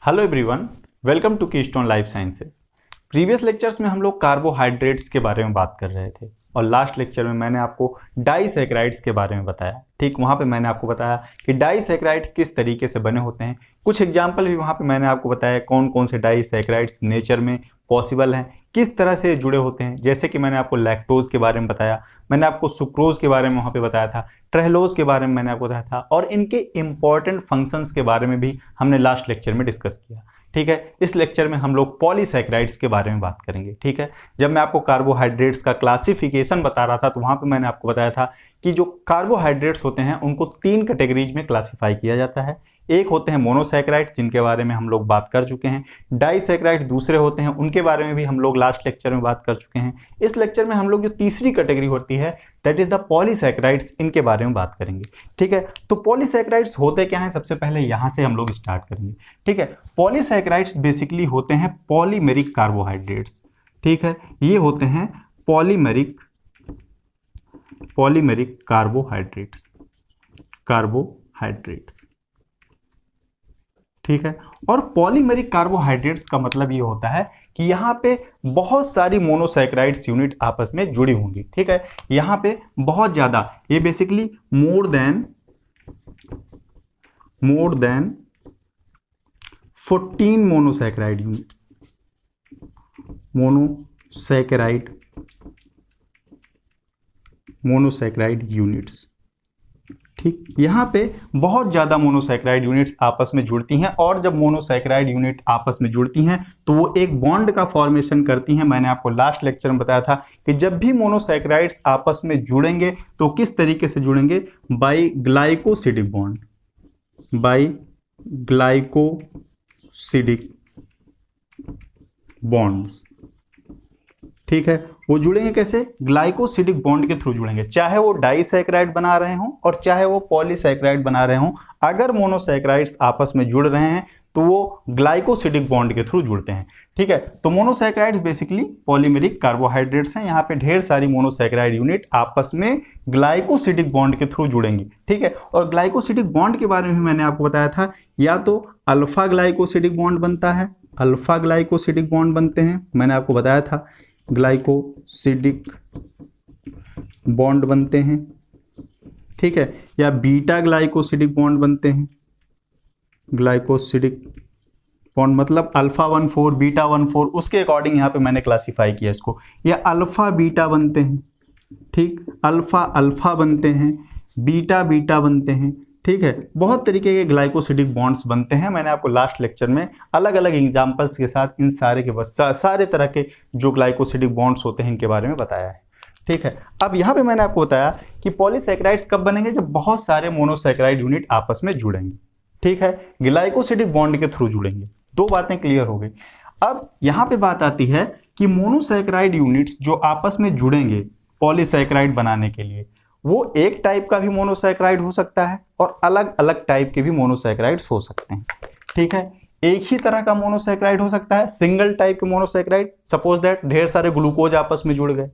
Hello everyone, welcome to Keystone life sciences. Previous lectures में हम लोग कार्बोहाइड्रेट्स के बारे में बात कर रहे थे और लास्ट लेक्चर में मैंने आपको डाइसैकेराइड्स के बारे में बताया। ठीक, वहाँ पे मैंने आपको बताया कि डाइसैकेराइड किस तरीके से बने होते हैं। कुछ एग्जाम्पल भी वहाँ पे मैंने आपको बताया कौन कौन से डाइसैकेराइड्स नेचर में पॉसिबल हैं, किस तरह से जुड़े होते हैं। जैसे कि मैंने आपको लैक्टोज के बारे में बताया, मैंने आपको सुक्रोज के बारे में वहाँ पे बताया था, ट्रेहलोज के बारे में मैंने आपको बताया था, और इनके इंपॉर्टेंट फंक्शंस के बारे में भी हमने लास्ट लेक्चर में डिस्कस किया। ठीक है, इस लेक्चर में हम लोग पॉलीसैकेराइड्स के बारे में बात करेंगे। ठीक है, जब मैं आपको कार्बोहाइड्रेट्स का क्लासिफिकेशन बता रहा था तो वहां पे मैंने आपको बताया था कि जो कार्बोहाइड्रेट्स होते हैं उनको 3 कैटेगरीज में क्लासिफाई किया जाता है। एक होते हैं मोनोसैकेराइड, जिनके बारे में हम लोग बात कर चुके हैं। डाइसैकेराइड दूसरे होते हैं, उनके बारे में भी हम लोग लास्ट लेक्चर में बात कर चुके हैं। इस लेक्चर में हम लोग जो तीसरी कैटेगरी होती है दैट इज द पॉलीसैकेराइड्स, इनके बारे में बात करेंगे। ठीक है, तो पॉलीसैकेराइड्स होते क्या हैं, सबसे पहले यहां से हम लोग स्टार्ट करेंगे। ठीक है, पॉलीसैकेराइड्स बेसिकली होते हैं पॉलीमेरिक कार्बोहाइड्रेट्स। ठीक है, ये होते हैं पॉलीमेरिक कार्बोहाइड्रेट्स। ठीक है, और पॉलीमेरिक कार्बोहाइड्रेट्स का मतलब ये होता है कि यहाँ पे बहुत सारी मोनोसैकेराइड्स यूनिट आपस में जुड़ी होंगी। ठीक है, यहाँ पे बहुत ज्यादा, ये basically more than 14 monosaccharide units. ठीक, यहाँ पे बहुत ज्यादा मोनोसैकेराइड यूनिट्स आपस में जुड़ती हैं, और जब मोनोसैकेराइड यूनिट आपस में जुड़ती हैं तो वो एक बॉन्ड का फॉर्मेशन करती हैं। मैंने आपको लास्ट लेक्चर में बताया था कि जब भी मोनोसैकेराइड्स आपस में जुड़ेंगे तो किस तरीके से जुड़ेंगे, बाय ग्लाइकोसिडिक बॉन्ड्स। ठीक है, वो जुड़ेंगे कैसे, ग्लाइकोसिडिक बॉन्ड के थ्रू जुड़ेंगे, चाहे वो डाइसैकेराइड बना रहे हों और चाहे वो पॉलीसैकेराइड बना रहे हों। अगर मोनोसैकेराइड्स आपस में जुड़ रहे हैं तो वो ग्लाइकोसिडिक बॉन्ड के थ्रू जुड़ते हैं। ठीक है, तो मोनोसैकेराइड्स बेसिकली पॉलीमेरिक कार्बोहाइड्रेट्स हैं। यहाँ पे ढेर सारी मोनोसैकेराइड यूनिट आपस में ग्लाइकोसिडिक बॉन्ड के थ्रू जुड़ेंगी। ठीक है, और ग्लाइकोसिडिक बॉन्ड के बारे में भी मैंने आपको बताया था, या तो अल्फा ग्लाइकोसिडिक बॉन्ड बनता है, अल्फा ग्लाइकोसिडिक बॉन्ड बनते हैं, मैंने आपको बताया था ग्लाइकोसिडिक बॉन्ड बनते हैं। ठीक है, या बीटा ग्लाइकोसिडिक बॉन्ड बनते हैं। ग्लाइकोसिडिक बॉन्ड मतलब अल्फा 1,4 बीटा 1,4, उसके अकॉर्डिंग यहाँ पे मैंने क्लासिफाई किया इसको। या अल्फा बीटा बनते हैं, ठीक, अल्फा अल्फा बनते हैं, बीटा बीटा बनते हैं। ठीक है, बहुत तरीके के ग्लाइकोसिडिक बॉन्ड्स बनते हैं। मैंने आपको लास्ट लेक्चर में अलग अलग एग्जांपल्स के साथ इन सारे तरह के जो ग्लाइकोसिडिक बॉन्ड्स होते हैं इनके बारे में बताया है। ठीक है, अब यहाँ पे मैंने आपको बताया कि पॉलीसैकेराइड्स कब बनेंगे, जब बहुत सारे मोनोसैकेराइड यूनिट आपस में जुड़ेंगे। ठीक है, ग्लाइकोसिडिक बॉन्ड के थ्रू जुड़ेंगे। दो बातें क्लियर हो गई। अब यहाँ पे बात आती है कि मोनोसैकेराइड यूनिट्स जो आपस में जुड़ेंगे पॉलीसैकेराइड बनाने के लिए, वो एक टाइप का भी मोनोसैकेराइड हो सकता है और अलग अलग टाइप के भी मोनोसैकेराइड्स हो सकते हैं। ठीक है, एक ही तरह का मोनोसैकेराइड हो सकता है, सिंगल टाइप के मोनोसैकेराइड, सपोज दैट ढेर सारे ग्लूकोज आपस में जुड़ गए।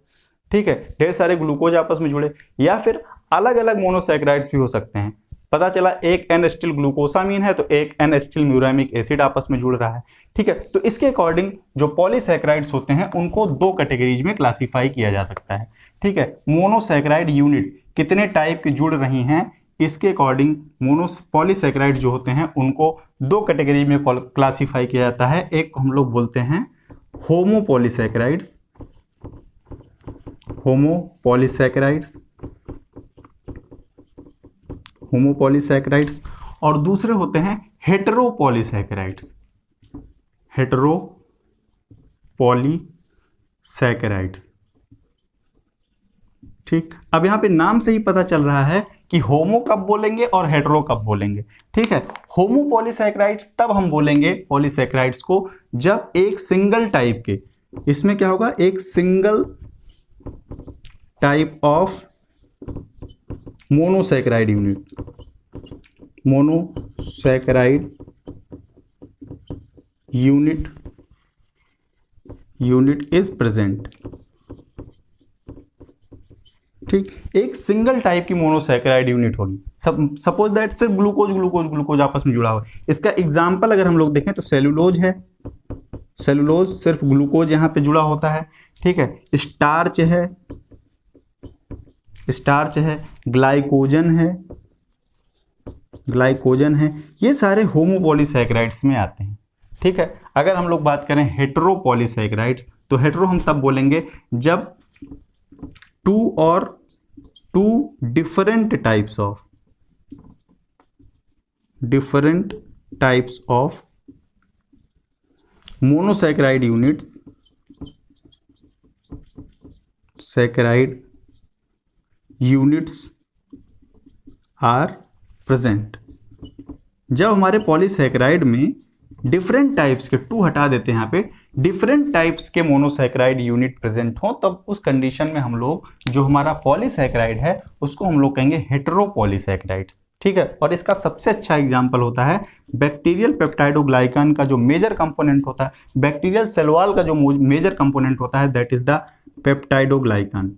ठीक है, ढेर सारे ग्लूकोज आपस में जुड़े, या फिर अलग अलग मोनोसैकेराइड्स भी हो सकते हैं। पता चला एक एन एसिटिल ग्लूकोसामीन है तो एक एन एसिटिल म्यूरामिक एसिड आपस में जुड़ रहा है। ठीक है, तो इसके अकॉर्डिंग जो पॉलीसैकेराइड्स होते हैं उनको 2 कैटेगरीज में क्लासिफाई किया जा सकता है। ठीक है, मोनोसैकेराइड यूनिट कितने टाइप की जुड़ रही हैं, इसके अकॉर्डिंग पॉलीसैकेराइड जो होते हैं उनको 2 कैटेगरी में क्लासिफाई किया जाता है। एक हम लोग बोलते हैं होमोपॉलीसैकेराइड्स, और दूसरे होते हैं हेटेरोपॉलीसैकेराइड्स। ठीक, अब यहां पे नाम से ही पता चल रहा है कि होमो कब बोलेंगे और हेटेरो कब बोलेंगे। ठीक है, होमो पॉलीसैकेराइड्स तब हम बोलेंगे पॉलीसैकेराइड्स को जब एक सिंगल टाइप के, इसमें क्या होगा, एक single type of monosaccharide unit is present. ठीक, एक सिंगल टाइप की मोनोसैकेराइड यूनिट होगी। सपोज दैट सिर्फ ग्लूकोज ग्लूकोज ग्लूकोज आपस में जुड़ा हुआ है। इसका एग्जांपल अगर हम लोग देखें तो सेलुलोज है, सेलुलोज सिर्फ ग्लूकोज यहाँ पे जुड़ा होता है, ठीक है। स्टार्च है, स्टार्च है, ग्लाइकोजन है, ग्लाइकोजन है, ये सारे होमोपॉलीसैकेराइड्स में आते हैं, ठीक है। अगर हम लोग बात करें हेटेरोपॉलीसैकेराइड्स, तो हेटेरो हम तब बोलेंगे जब to different types of monosaccharide units, are present। जब हमारे पॉलीसैकेराइड में डिफरेंट टाइप्स के, टू हटा देते हैं यहाँ पे, डिफरेंट टाइप्स के मोनोसैकेराइड यूनिट प्रेजेंट हो, तब उस कंडीशन में हम लोग जो हमारा पॉलीसैकेराइड है उसको हम लोग कहेंगे हेटेरोपॉलीसैकेराइड्स, ठीक है। और इसका सबसे अच्छा एग्जांपल होता है बैक्टीरियल पेप्टाइडोग्लाइकन का जो मेजर कंपोनेंट होता है, बैक्टीरियल सेल वॉल का जो मेजर कंपोनेंट होता है, that is the peptidoglycan,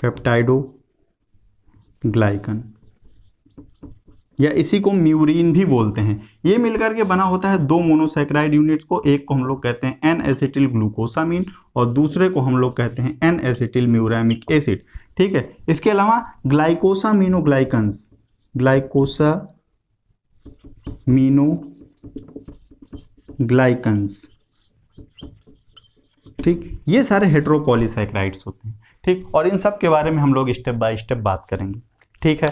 peptidoglycan, या इसी को म्यूरिन भी बोलते हैं। ये मिलकर के बना होता है दो मोनोसैकेराइड यूनिट्स को, एक को हम लोग कहते हैं एन एसिटिल ग्लूकोसामीन और दूसरे को हम लोग कहते हैं एन एसिटिल म्यूरामिक एसिड, ठीक है। इसके अलावा ग्लाइकोसामीनोग्लाइकन्स, ग्लाइकोसामीनोग्लाइकन्स, ठीक, ये सारे हेटेरोपॉलीसैकेराइड्स होते हैं, ठीक। और इन सब के बारे में हम लोग स्टेप बाय स्टेप बात करेंगे, ठीक है।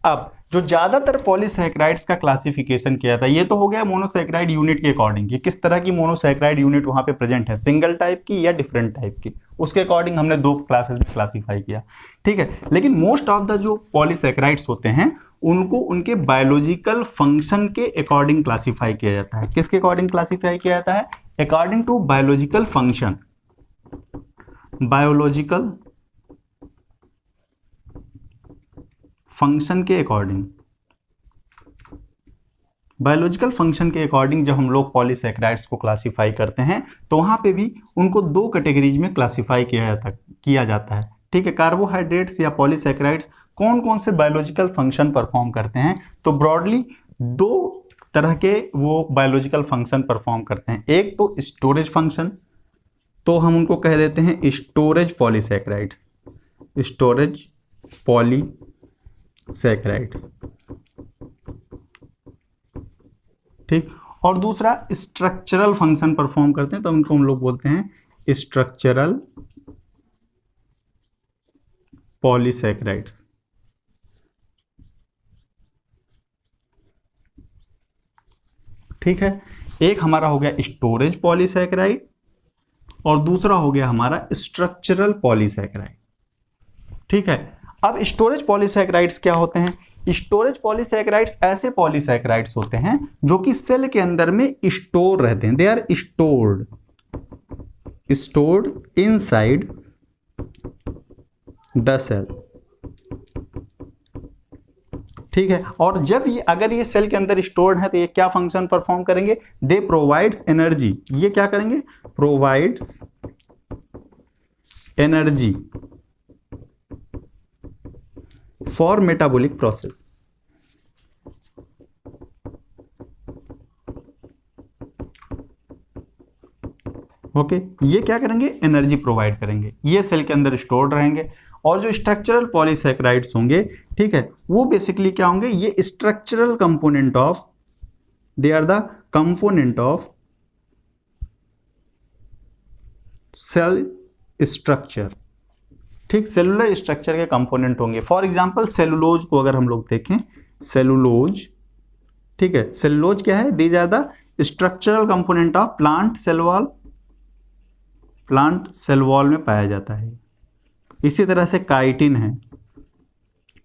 अब जो ज्यादातर पॉलीसैकेराइड्स का क्लासिफिकेशन किया था, ये तो हो गया मोनोसैकेराइड यूनिट के अकॉर्डिंग कि किस तरह की मोनोसैकेराइड यूनिट वहां पे प्रेजेंट है, सिंगल टाइप की या डिफरेंट टाइप की, उसके अकॉर्डिंग हमने दो क्लासेस में क्लासीफाई किया, ठीक है। लेकिन मोस्ट ऑफ द जो पॉलीसैकेराइड्स होते हैं उनको उनके बायोलॉजिकल फंक्शन के अकॉर्डिंग क्लासीफाई किया जाता है। किसके अकॉर्डिंग क्लासीफाई किया जाता है? According to biological function, biological function के अकॉर्डिंग, बायोलॉजिकल फंक्शन के अकॉर्डिंग जब हम लोग पॉलीसैकेराइड्स को क्लासीफाई करते हैं तो वहां पे भी उनको दो कैटेगरीज में क्लासीफाई किया जाता है, ठीक है। कार्बोहाइड्रेट्स या पॉलीसैकेराइड्स कौन कौन से बायोलॉजिकल फंक्शन परफॉर्म करते हैं, तो ब्रॉडली दो तरह के वो बायोलॉजिकल फंक्शन परफॉर्म करते हैं। एक तो स्टोरेज फंक्शन, तो हम उनको कह देते हैं स्टोरेज पॉलीसैकेराइड्स, स्टोरेज पॉलीसैकेराइड्स, ठीक। और दूसरा स्ट्रक्चरल फंक्शन परफॉर्म करते हैं, तो उनको हम लोग बोलते हैं स्ट्रक्चरल पॉलीसैकेराइड्स, ठीक है। एक हमारा हो गया स्टोरेज पॉलीसैकेराइड और दूसरा हो गया हमारा स्ट्रक्चरल पॉलीसैकेराइड, ठीक है। अब स्टोरेज पॉलीसैकेराइड्स क्या होते हैं? स्टोरेज पॉलीसैकेराइड्स ऐसे पॉलीसैकेराइड्स होते हैं जो कि सेल के अंदर में स्टोर रहते हैं, they are stored inside the cell, ठीक है। और जब ये अगर ये सेल के अंदर स्टोर्ड है तो ये क्या फंक्शन परफॉर्म करेंगे? दे प्रोवाइड्स एनर्जी, ये क्या करेंगे? Provides energy for metabolic process, okay. ये क्या करेंगे? एनर्जी प्रोवाइड करेंगे, ये सेल के अंदर स्टोर्ड रहेंगे। और जो स्ट्रक्चरल पॉलीसैकेराइड्स होंगे, ठीक है, वो बेसिकली क्या होंगे? ये structural component of, they are the component of cell structure, ठीक, सेलुलर स्ट्रक्चर के कंपोनेंट होंगे। फॉर एग्जांपल सेलुलोज को अगर हम लोग देखें, सेलुलोज, ठीक है, सेलुलोज क्या है? These are the structural component of plant cell wall, plant cell wall में पाया जाता है। इसी तरह से काइटिन है,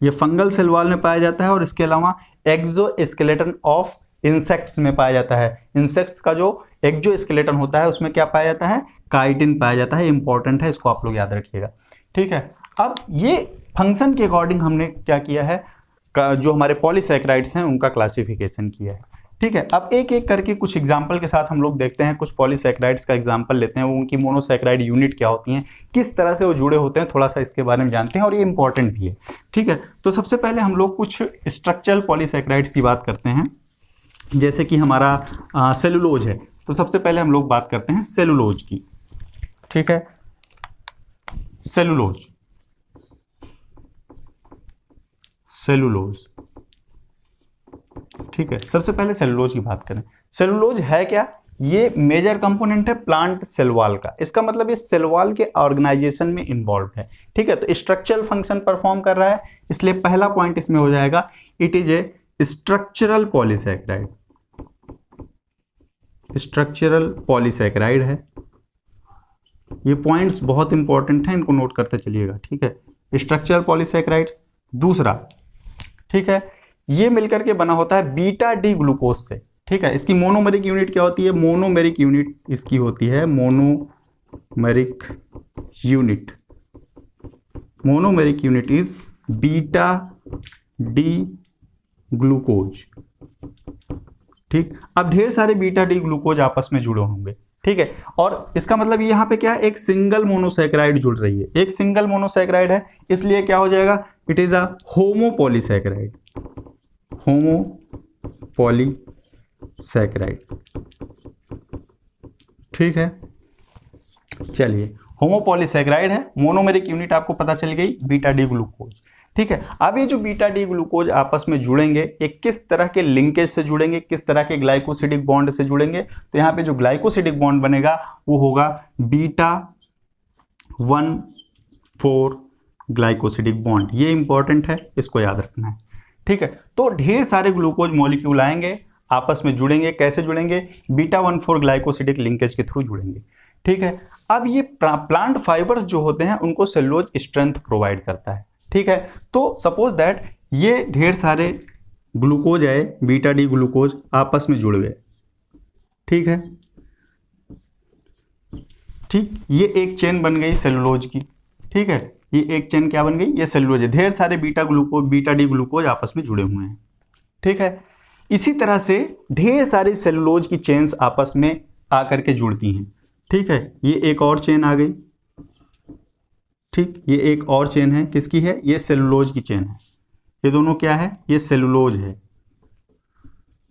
ये फंगल सेल वॉल में पाया जाता है। और इसके अलावा एक्सोस्केलेटन ऑफ इंसेक्ट्स में पाया जाता है। इंसेक्ट्स का जो एक्सोस्केलेटन होता है उसमें क्या पाया जाता है? काइटिन पाया जाता है। इंपॉर्टेंट है, इसको आप लोग याद रखिएगा, ठीक है। अब ये फंक्शन के अकॉर्डिंग हमने क्या किया है, जो हमारे पॉलीसैकेराइड्स हैं उनका क्लासिफिकेशन किया है, ठीक है, अब एक एक करके कुछ एग्जाम्पल के साथ हम लोग देखते हैं, कुछ पॉलीसैकेराइड्स का एग्जाम्पल लेते हैं, उनकी मोनोसैकेराइड यूनिट क्या होती हैं, किस तरह से वो जुड़े होते हैं, थोड़ा सा इसके बारे में जानते हैं और ये इंपॉर्टेंट भी है। ठीक है, तो सबसे पहले हम लोग कुछ स्ट्रक्चरल पॉलीसैकेराइड्स की बात करते हैं, जैसे कि हमारा सेलुलोज है, तो सबसे पहले हम लोग बात करते हैं सेलुलोज की। ठीक है, सेलुलोज, सेलुलोज, ठीक है, सबसे पहले सेलुलोज की बात करें। सेलुलोज है क्या? ये मेजर कंपोनेंट है प्लांट सेल वॉल का। इसका मतलब ये सेल वॉल के ऑर्गेनाइजेशन में इन्वॉल्व है। ठीक है, तो स्ट्रक्चरल फंक्शन परफॉर्म कर रहा है, इसलिए पहला पॉइंट इसमें हो जाएगा, it is a structural polysaccharide. Structural polysaccharide है। ये पॉइंट्स बहुत इंपॉर्टेंट हैं, इनको नोट करते चलिएगा। ठीक है, स्ट्रक्चरल पॉलीसैकेराइड्स। दूसरा, ठीक है, ये मिलकर के बना होता है बीटा डी ग्लूकोज से। ठीक है, इसकी मोनोमेरिक यूनिट क्या होती है? मोनोमेरिक यूनिट इसकी होती है monomeric unit. Monomeric unit is beta D glucose. ठीक, अब ढेर सारे बीटा डी ग्लूकोज आपस में जुड़े होंगे। ठीक है, और इसका मतलब यहाँ पे क्या है, एक सिंगल मोनोसैकेराइड जुड़ रही है, एक सिंगल मोनोसैकेराइड है, इसलिए क्या हो जाएगा, it is a homopolysaccharide. Homopolysaccharide. ठीक है, चलिए, होमोपॉलीसैकेराइड है, मोनोमेरिक यूनिट आपको पता चल गई, बीटा डी ग्लूकोज। ठीक है, अब ये जो बीटा डी ग्लूकोज आपस में जुड़ेंगे, ये किस तरह के लिंकेज से जुड़ेंगे, किस तरह के ग्लाइकोसिडिक बॉन्ड से जुड़ेंगे? तो यहाँ पे जो ग्लाइकोसिडिक बॉन्ड बनेगा वो होगा बीटा 1,4 ग्लाइकोसिडिक बॉन्ड। ये इंपॉर्टेंट है, इसको याद रखना है। ठीक है, तो ढेर सारे ग्लूकोज मॉलिक्यूल आएंगे, आपस में जुड़ेंगे, कैसे जुड़ेंगे? बीटा 1,4 ग्लाइकोसिडिक लिंकेज के थ्रू जुड़ेंगे। ठीक है, अब ये प्लांट फाइबर्स जो होते हैं उनको सेलुलोज स्ट्रेंथ प्रोवाइड करता है। ठीक है, तो सपोज दैट ये ढेर सारे ग्लूकोज है, बीटा डी ग्लूकोज आपस में जुड़ गए। ठीक है, ठीक, ये एक चेन बन गई सेलुलोज की। ठीक है, ये एक चेन क्या बन गई? ये सेलुलोज है, ढेर सारे बीटा डी ग्लूकोज आपस में जुड़े हुए हैं। ठीक है, इसी तरह से ढेर सारी सेलुलोज की चेन्स आपस में आकर के जुड़ती हैं। ठीक है, ये एक और चेन आ गई। ठीक, ये एक और चेन है, किसकी है? ये सेलुलोज की चेन है। ये दोनों क्या है? ये सेलुलोज है।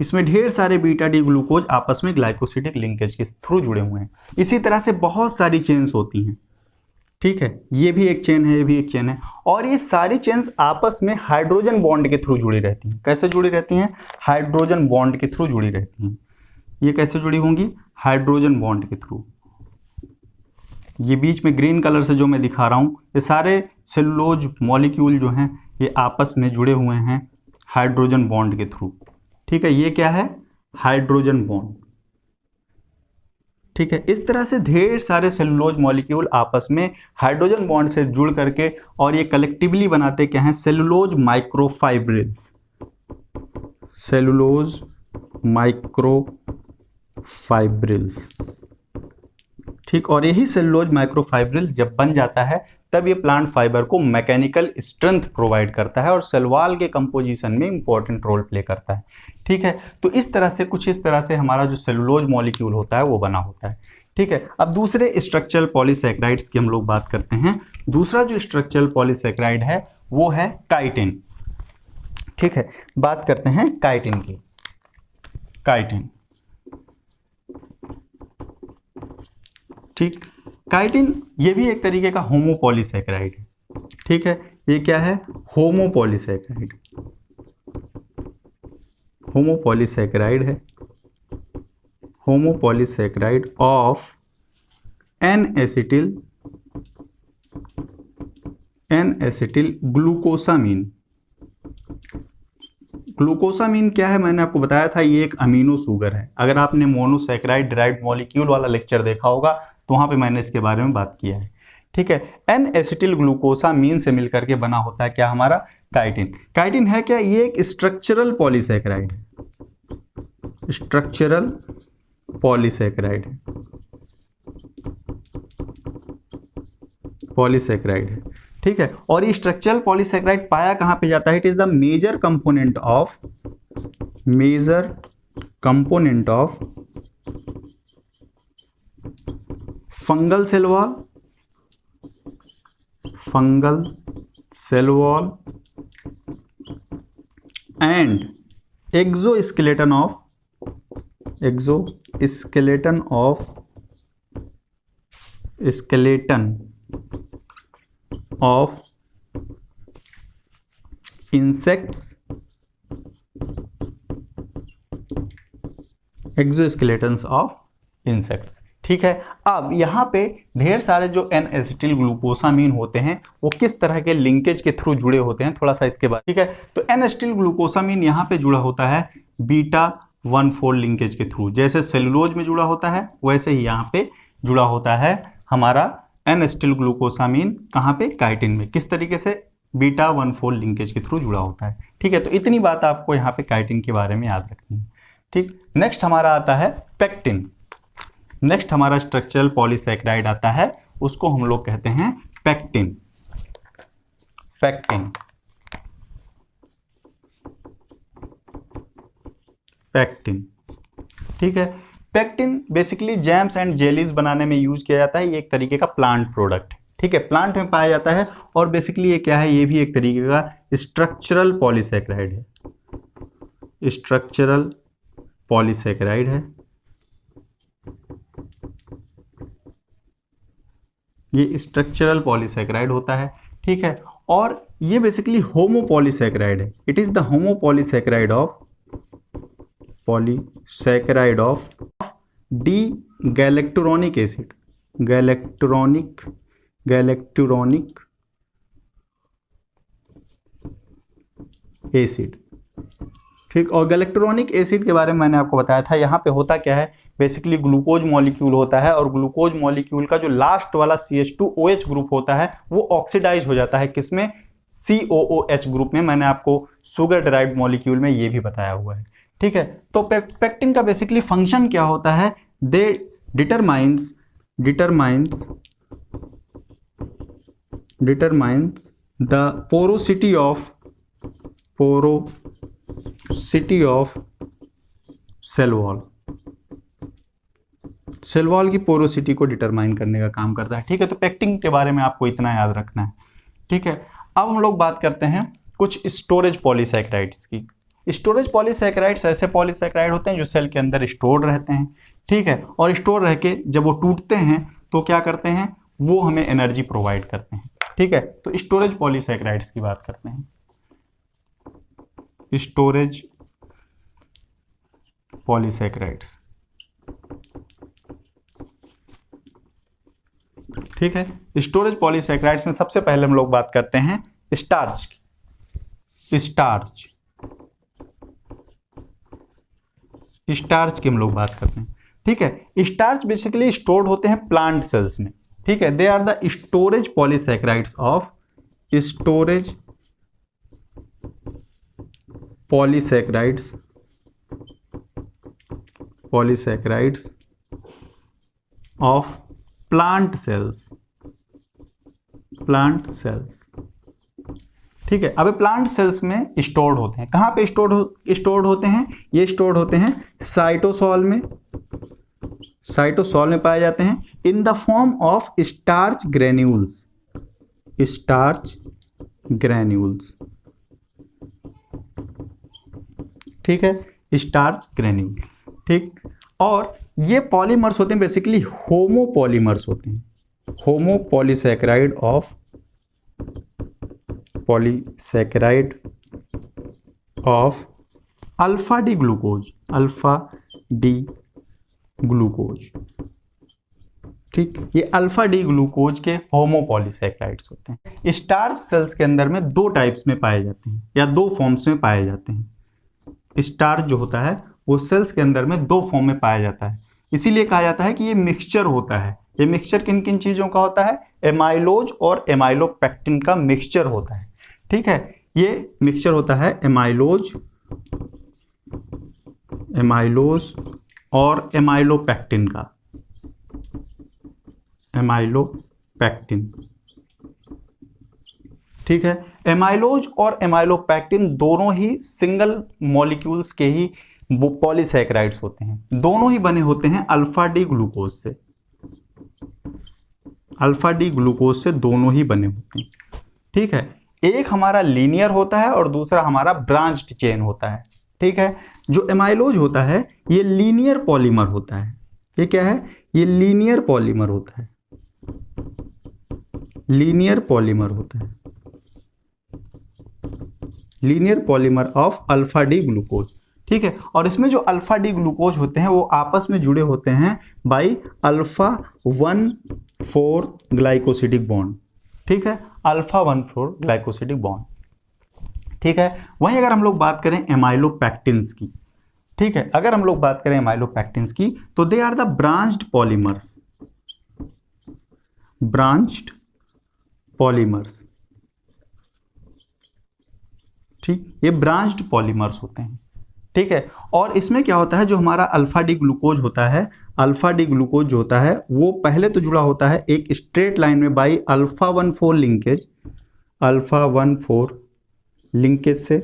इसमें ढेर सारे बीटा डी ग्लूकोज आपस में ग्लाइकोसिडिक लिंकेज के थ्रू जुड़े हुए हैं। इसी तरह से बहुत सारी चेन्स होती हैं। ठीक है, ये भी एक चेन है, ये भी एक चेन है, और ये सारी चेन्स आपस में हाइड्रोजन बॉन्ड के थ्रू जुड़ी रहती हैं। कैसे जुड़ी रहती हैं? हाइड्रोजन बॉन्ड के थ्रू जुड़ी रहती हैं। ये कैसे जुड़ी होंगी? हाइड्रोजन बॉन्ड के थ्रू। ये बीच में ग्रीन कलर से जो मैं दिखा रहा हूँ, ये सारे सेलुलोज मॉलिक्यूल जो हैं ये आपस में जुड़े हुए हैं हाइड्रोजन बॉन्ड के थ्रू। ठीक है, ये क्या है? Hydrogen bond. ठीक है, इस तरह से ढेर सारे सेलुलोज मॉलिक्यूल आपस में हाइड्रोजन बॉन्ड से जुड़ करके और ये कलेक्टिवली बनाते क्या हैं? Cellulose microfibrils. Cellulose microfibrils. ठीक, और यही सेलुलोज माइक्रोफाइब्रिल्स जब बन जाता है तब ये प्लांट फाइबर को मैकेनिकल स्ट्रेंथ प्रोवाइड करता है और सेल वॉल के कंपोजिशन में इंपॉर्टेंट रोल प्ले करता है। ठीक है, तो इस तरह से कुछ इस तरह से हमारा जो सेलुलोज मॉलिक्यूल होता है वो बना होता है। ठीक है, अब दूसरे स्ट्रक्चरल पॉलीसैकेराइड्स की हम लोग बात करते हैं। दूसरा जो स्ट्रक्चरल पॉलीसैकेराइड है वो है काइटिन। ठीक है, बात करते हैं काइटिन की। काइटिन, ठीक, काइटिन ये भी एक तरीके का होमोपॉलीसैकेराइड है। ठीक है, ये क्या है? होमोपॉलीसैकेराइड। होमोपॉलीसैकेराइड है, homopolysaccharide of N acetyl glucosamine. Glucosamine क्या है? मैंने आपको बताया था ये एक अमीनो शुगर है। अगर आपने मोनोसैकेराइड डिराइव्ड मॉलिक्यूल वाला लेक्चर देखा होगा तो वहां पे मैंने इसके बारे में बात किया है। ठीक है, एन एसिटिल ग्लूकोसामीन से मिलकर के बना होता है क्या? हमारा काइटिन। काइटिन है क्या? ये एक स्ट्रक्चरल पॉलीसैकेराइड है। स्ट्रक्चरल पॉलीसैकेराइड है, पॉलीसैकेराइड है। ठीक है, और ये स्ट्रक्चरल पॉलीसैकेराइड पाया कहां पे जाता है? It is the major component of component of fungal cell wall, fungal cell wall and exoskeleton of insects, exoskeletons of insects. ठीक है, अब यहाँ पे ढेर सारे जो एन एसिटिल ग्लूकोसामीन होते हैं वो किस तरह के लिंकेज के थ्रू जुड़े होते हैं, थोड़ा सा इसके बाद। ठीक है, तो एन एसिटिल ग्लूकोसामीन यहाँ पे जुड़ा होता है बीटा 1,4 लिंकेज के थ्रू। जैसे सेलुलोज में जुड़ा होता है वैसे ही यहाँ पे जुड़ा होता है हमारा एन एसिटिल ग्लूकोसामीन। कहाँ पे? काइटिन में। किस तरीके से? बीटा 1,4 लिंकेज के थ्रू जुड़ा होता है। ठीक है, तो इतनी बात आपको यहाँ पे काइटिन के बारे में याद रखनी है। ठीक, नेक्स्ट हमारा आता है पेक्टिन। नेक्स्ट हमारा स्ट्रक्चरल पॉलीसैकेराइड आता है, उसको हम लोग कहते हैं पेक्टिन। Pectin, pectin. ठीक है, pectin basically jams and jellies बनाने में यूज किया जाता है। ये एक तरीके का प्लांट प्रोडक्ट है। ठीक है, प्लांट में पाया जाता है और बेसिकली ये क्या है? ये भी एक तरीके का स्ट्रक्चरल पॉलीसैकेराइड है। स्ट्रक्चरल पॉलीसैकेराइड है। ये स्ट्रक्चरल पॉलीसैकेराइड होता है। ठीक है, और ये बेसिकली होमोपॉलीसैकेराइड है। It is the homopolysaccharide of D galacturonic acid, galacturonic acid. ठीक, और गैलेक्टोरोनिक एसिड के बारे में मैंने आपको बताया था। यहाँ पे होता क्या है? बेसिकली ग्लूकोज मॉलिक्यूल होता है और ग्लूकोज मॉलिक्यूल का जो लास्ट वाला CH2OH ग्रुप होता है वो ऑक्सीडाइज हो जाता है। किसमें? COOH ग्रुप में। मैंने आपको शुगर ड्राइव्ड मॉलिक्यूल में ये भी बताया हुआ है। ठीक है, तो पेक्टिन का बेसिकली फंक्शन क्या होता है? They determines the porosity of cell wall. Cell wall की पोरोसिटी को डिटरमाइन करने का काम करता है। ठीक है, तो पेक्टिन के बारे में आपको इतना याद रखना है। ठीक है, अब हम लोग बात करते हैं कुछ स्टोरेज पॉलीसैकेराइड्स की। स्टोरेज पॉलीसैकेराइड्स ऐसे पॉलीसैकेराइड होते हैं जो सेल के अंदर स्टोर रहते हैं। ठीक है, और स्टोर रह के जब वो टूटते हैं तो क्या करते हैं? वो हमें एनर्जी प्रोवाइड करते हैं। ठीक है, तो स्टोरेज पॉलीसैकेराइड्स की बात करते हैं। Storage polysaccharides. ठीक है, स्टोरेज पॉलीसैकेराइड्स में सबसे पहले हम लोग बात करते हैं स्टार्च की। स्टार्च की हम लोग बात करते हैं। ठीक है, स्टार्च बेसिकली स्टोर्ड होते हैं प्लांट सेल्स में। ठीक है, they are the storage polysaccharides of plant cells. ठीक है, अब प्लांट सेल्स में स्टोर्ड होते हैं। कहां पे स्टोर्ड होते हैं? ये स्टोर्ड होते हैं साइटोसॉल में पाए जाते हैं in the form of starch granules. ठीक है, स्टार्च ग्रेन्यूल। ठीक, और ये पॉलीमर्स होते हैं बेसिकली होमोपॉलीमर्स होते हैं। Homopolysaccharide of alpha D glucose. ठीक, ये अल्फा डी ग्लूकोज के होमोपॉलीसैकेराइड्स होते हैं। स्टार्च सेल्स के अंदर में दो टाइप्स में पाए जाते हैं या दो फॉर्म्स में पाए जाते हैं। स्टार्च जो होता है वो सेल्स के अंदर में दो फॉर्म में पाया जाता है। इसीलिए कहा जाता है कि ये मिक्सचर होता है। ये मिक्सचर किन किन चीजों का होता है? एमाइलोज और एमाइलोपेक्टिन का मिक्सचर होता है। ठीक है, ये मिक्सचर होता है एमाइलोज और एमाइलोपेक्टिन का। ठीक है, एमाइलोज और एमाइलोपेक्टिन दोनों ही सिंगल मॉलिक्यूल्स के ही वो पॉलीसैकेराइड्स होते हैं, दोनों ही बने होते हैं अल्फा डी ग्लूकोज से, अल्फा डी ग्लूकोज से दोनों ही बने होते हैं, ठीक है। एक हमारा लीनियर होता है और दूसरा हमारा ब्रांच्ड चेन होता है, ठीक है। जो एमाइलोज होता है ये लीनियर पॉलीमर होता है, ये क्या है, ये लीनियर पॉलीमर होता है, लीनियर पॉलीमर होता है, linear polymer of alpha D glucose, ठीक है। और इसमें जो अल्फा डी ग्लूकोज होते हैं वो आपस में जुड़े होते हैं बाई अल्फा 1,4 ग्लाइकोसिडिक बॉन्ड, ठीक है, अल्फा 1,4 ग्लाइकोसिडिक बॉन्ड, ठीक है। वहीं अगर हम लोग बात करें एमाइलोपैक्टिन्स की, ठीक है, अगर हम लोग बात करें एमाइलोपैक्टिन्स की तो they are the branched polymers, branched polymers, ठीक, ये ब्रांच्ड पॉलीमर्स होते हैं, ठीक है। और इसमें क्या होता है, जो हमारा अल्फा डी ग्लूकोज होता है, अल्फा डी ग्लूकोज जो होता है वो पहले तो जुड़ा होता है एक स्ट्रेट लाइन में by alpha 1,4 linkage, alpha 1,4 linkage से,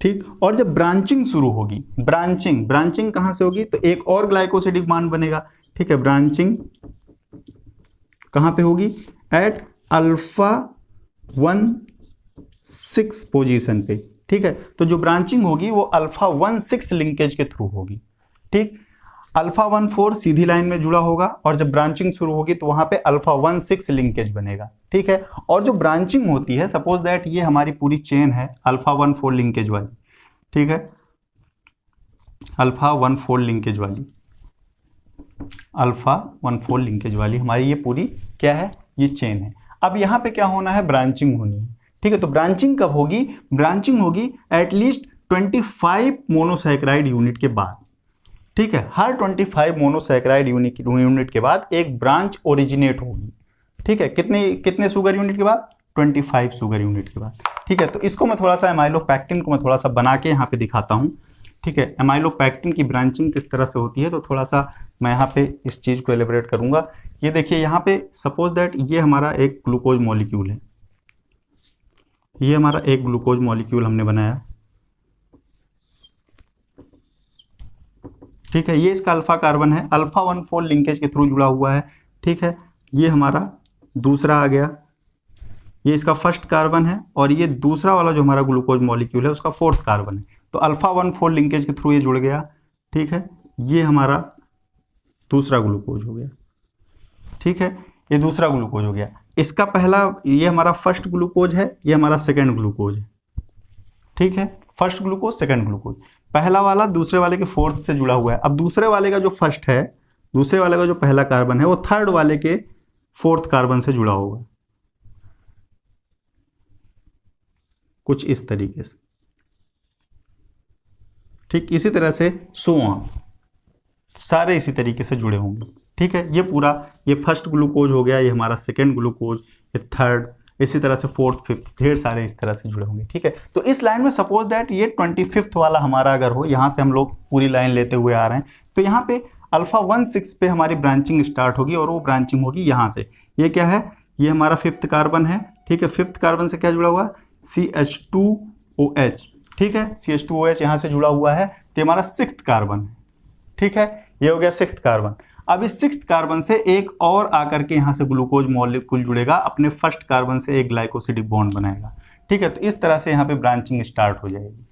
ठीक। और जब ब्रांचिंग शुरू होगी, ब्रांचिंग कहां से होगी, तो एक और ग्लाइकोसिडिक बॉन्ड बनेगा, ठीक है। ब्रांचिंग कहां पे होगी, एट अल्फा 1,6 पोजीशन पे, ठीक है। तो जो ब्रांचिंग होगी वो अल्फा 1,6 लिंकेज के थ्रू होगी, ठीक। अल्फा 1,4 सीधी लाइन में जुड़ा होगा और जब ब्रांचिंग शुरू होगी तो वहां पे अल्फा 1,6 लिंकेज बनेगा, ठीक है। और जो ब्रांचिंग होती है, सपोज दैट ये हमारी पूरी चेन है अल्फा 1,4 लिंकेज वाली, ठीक है, अल्फा 1,4 लिंकेज वाली, अल्फा 1,4 लिंकेज वाली हमारी ये पूरी क्या है, ये चेन है। अब यहां पे क्या होना है, ब्रांचिंग होनी है, ठीक है। तो ब्रांचिंग कब होगी, ब्रांचिंग होगी एटलीस्ट 25 मोनोसैकेराइड यूनिट के बाद, ठीक है। हर 25 मोनोसैकेराइड यूनिट के बाद एक ब्रांच ओरिजिनेट होगी, ठीक है। कितने शुगर यूनिट के बाद, 25 शुगर यूनिट के बाद, ठीक है। तो इसको मैं थोड़ा सा एमाइलोपैक्टिन को मैं थोड़ा सा बना के यहाँ पे दिखाता हूँ, ठीक है। एमाइलोपैक्टिन की ब्रांचिंग किस तरह से होती है तो थोड़ा सा मैं यहाँ पे इस चीज़ को एलिब्रेट करूँगा। ये देखिए यहाँ पे सपोज दैट ये हमारा एक ग्लूकोज मॉलिक्यूल है, ये हमारा एक ग्लूकोज मॉलिक्यूल हमने बनाया, ठीक है। ये इसका अल्फा कार्बन है, अल्फा 1,4 लिंकेज के थ्रू जुड़ा हुआ है, ठीक है। ये हमारा दूसरा आ गया, ये इसका फर्स्ट कार्बन है और ये दूसरा वाला जो हमारा ग्लूकोज मॉलिक्यूल है उसका फोर्थ कार्बन है, तो अल्फा 1,4 लिंकेज के थ्रू ये जुड़ गया, ठीक है। ये हमारा दूसरा ग्लूकोज हो गया, ठीक है, ये दूसरा ग्लूकोज हो गया। इसका पहला, ये हमारा फर्स्ट ग्लूकोज है, ये हमारा सेकेंड ग्लूकोज है, ठीक है। फर्स्ट ग्लूकोज सेकेंड ग्लूकोज, पहला वाला दूसरे वाले के फोर्थ से जुड़ा हुआ है। अब दूसरे वाले का जो फर्स्ट है, दूसरे वाले का जो पहला कार्बन है वो थर्ड वाले के फोर्थ कार्बन से जुड़ा होगा, कुछ इस तरीके से, ठीक। इसी तरह से सो ऑन, सारे इसी तरीके से जुड़े होंगे, ठीक है। ये पूरा, ये फर्स्ट ग्लूकोज हो गया, ये हमारा सेकेंड ग्लूकोज, ये थर्ड, इसी तरह से फोर्थ फिफ्थ, ढेर सारे इस तरह से जुड़े होंगे, ठीक है। तो इस लाइन में सपोज दैट ये 25th वाला हमारा अगर हो, यहाँ से हम लोग पूरी लाइन लेते हुए आ रहे हैं, तो यहाँ पे अल्फा 1,6 पे हमारी ब्रांचिंग स्टार्ट होगी और वो ब्रांचिंग होगी यहाँ से। ये क्या है, ये हमारा फिफ्थ कार्बन है, ठीक है। फिफ्थ कार्बन से क्या जुड़ा हुआ है, CH2OH, ठीक है, CH2OH यहाँ से जुड़ा हुआ है, तो हमारा सिक्स्थ कार्बन है, ठीक है। ये हो गया सिक्स्थ कार्बन। अब इस सिक्स्थ कार्बन से एक और आकर के यहाँ से ग्लूकोज मॉलिक्यूल जुड़ेगा, अपने फर्स्ट कार्बन से एक ग्लाइकोसिडिक बॉन्ड बनाएगा, ठीक है। तो इस तरह से यहाँ पे ब्रांचिंग स्टार्ट हो जाएगी,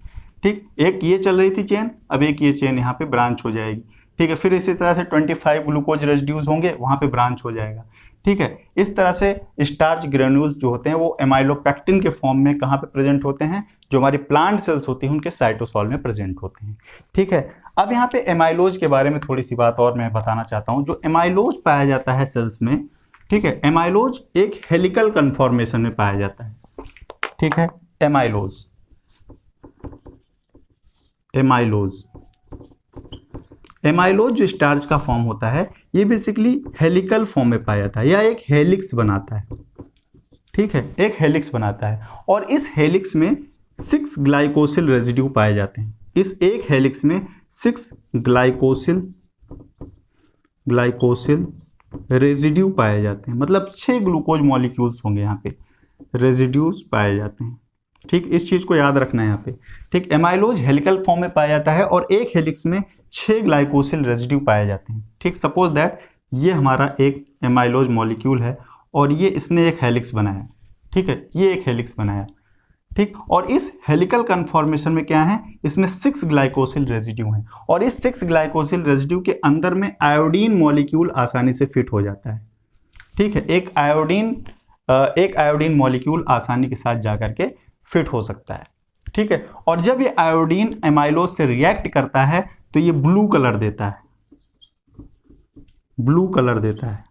ठीक। एक ये चल रही थी चेन, अब एक ये चेन यहाँ पे ब्रांच हो जाएगी, ठीक है। फिर इसी तरह से 25 ग्लूकोज रेसिड्यूज होंगे, वहाँ पे ब्रांच हो जाएगा, ठीक है। इस तरह से स्टार्च ग्रेन्यूल्स जो होते हैं वो एमाइलोपैक्टिन के फॉर्म में कहाँ पे प्रेजेंट होते हैं, जो हमारी प्लांट सेल्स होती हैं उनके साइटोसॉल में प्रेजेंट होते हैं, ठीक है। अब यहाँ पे एमाइलोज के बारे में थोड़ी सी बात और मैं बताना चाहता हूँ। जो एमाइलोज पाया जाता है सेल्स में, ठीक है, एमाइलोज एक हेलिकल कन्फॉर्मेशन में पाया जाता है, ठीक है। एमाइलोज, एमाइलोज, एमाइलोज जो स्टार्च का फॉर्म होता है ये बेसिकली हेलिकल फॉर्म में पाया जाता है, या एक हेलिक्स बनाता है, ठीक है, एक हेलिक्स बनाता है। और इस हेलिक्स में 6 ग्लाइकोसिल रेजिड्यू पाए जाते हैं। इस एक हेलिक्स में 6 ग्लाइकोसिल रेजिड्यू पाए जाते हैं, मतलब 6 ग्लूकोज मॉलिक्यूल्स होंगे यहाँ पे, रेजिड्यूज पाए जाते हैं, ठीक, इस चीज को याद रखना है यहाँ पे। ठीक, एमाइलोज हेलिकल फॉर्म में पाया जाता है और एक हेलिक्स में 6 ग्लाइकोसिल रेजिड्यू पाए जाते हैं। ठीक, सपोज दैट ये हमारा एक एमाइलोज मॉलिक्यूल है और ये इसने एक हेलिक्स बनाया। ठीक है, ये एक हेलिक्स बनाया। ठीक, और इस हेलिकल कन्फॉर्मेशन में क्या है, इसमें 6 ग्लाइकोसिल रेजिड्यू हैं और इस 6 ग्लाइकोसिल रेजिड्यू के अंदर में आयोडीन मॉलिक्यूल आसानी से फिट हो जाता है। ठीक है, एक आयोडीन मॉलिक्यूल आसानी के साथ जाकर के फिट हो सकता है। ठीक है, और जब ये आयोडीन एमाइलोज से रिएक्ट करता है तो ये ब्लू कलर देता है, ब्लू कलर देता है।